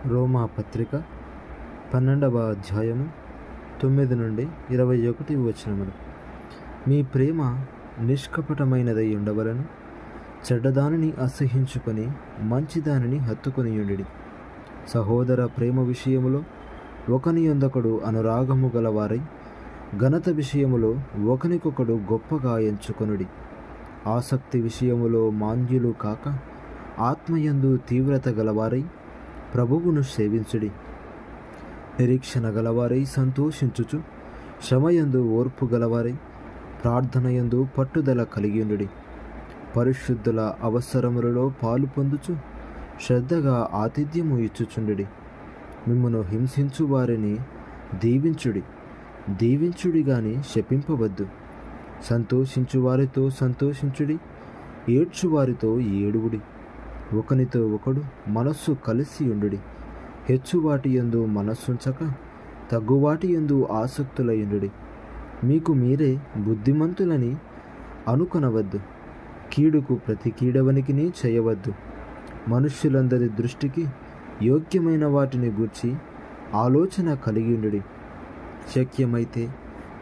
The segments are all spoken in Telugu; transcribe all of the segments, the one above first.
రోమా పత్రిక 12వ అధ్యాయము 9 నుండి 21 వచనములు. మీ ప్రేమ నిష్కపటమైనదై ఉండవలను, చెడ్డదానిని అసహ్యించుకొని మంచిదానిని హత్తుకొనియుండి. సహోదర ప్రేమ విషయములో ఒకనియొందొకడు అనురాగము గలవారై, ఘనత విషయములో ఒకనికొకడు గొప్పగా ఎంచుకొనుడి. ఆసక్తి విషయములో మాంద్యులు కాక, ఆత్మయందు తీవ్రత గలవారై ప్రభువును సేవించుడి. నిరీక్షణ గలవారై సంతోషించుచు, శ్రమయందు ఓర్పు గలవారై ప్రార్థనయందు పట్టుదల కలిగియుండుడి. పరిశుద్ధుల అవసరములలో పాలు పొందుచు శ్రద్ధగా ఆతిథ్యము ఇచ్చుచుండుడి. మిమ్మును హింసించు వారిని దీవించుడి గాని శపింపవద్దు. సంతోషించు వారితో సంతోషించుడి, ఏడ్చు వారితో ఏడువుడి. ఒకనితో ఒకడు మనస్సు కలిసి ఉండుడి. హెచ్చువాటి యందు మనస్సుంచక, తగ్గువాటి యందు ఆసక్తులయుండుడి. మీకు మీరే బుద్ధిమంతులని అనుకొనవద్దు. కీడుకు ప్రతి కీడవనికిని చేయవద్దు. మనుష్యులందరి దృష్టికి యోగ్యమైన వాటిని గూర్చి ఆలోచన కలిగియుండుడి. శక్యమైతే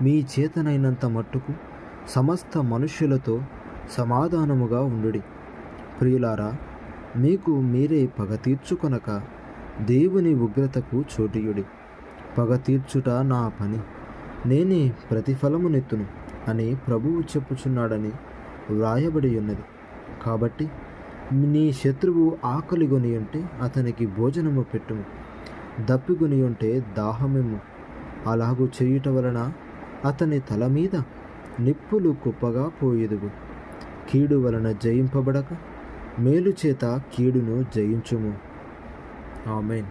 మీ చేతనైనంత మట్టుకు సమస్త మనుష్యులతో సమాధానముగా ఉండుడి. ప్రియులారా, మీకు మీరే పగ తీర్చుకొనక దేవుని ఉగ్రతకు చోటియుడి. పగ తీర్చుట నా పని, నేనే ప్రతిఫలమునెత్తును అని ప్రభువు చెప్పుచున్నాడని వ్రాయబడి ఉన్నది. కాబట్టి నీ శత్రువు ఆకలిగొని ఉంటే అతనికి భోజనము పెట్టుము, దప్పిగొని ఉంటే దాహమిమ్ము. అలాగూ చేయుట వలన అతని తల మీద నిప్పులు కుప్పగా పోయేదువు. కీడు వలన జయింపబడక మేలు చేత కీడును జయించుము. ఆమేన్.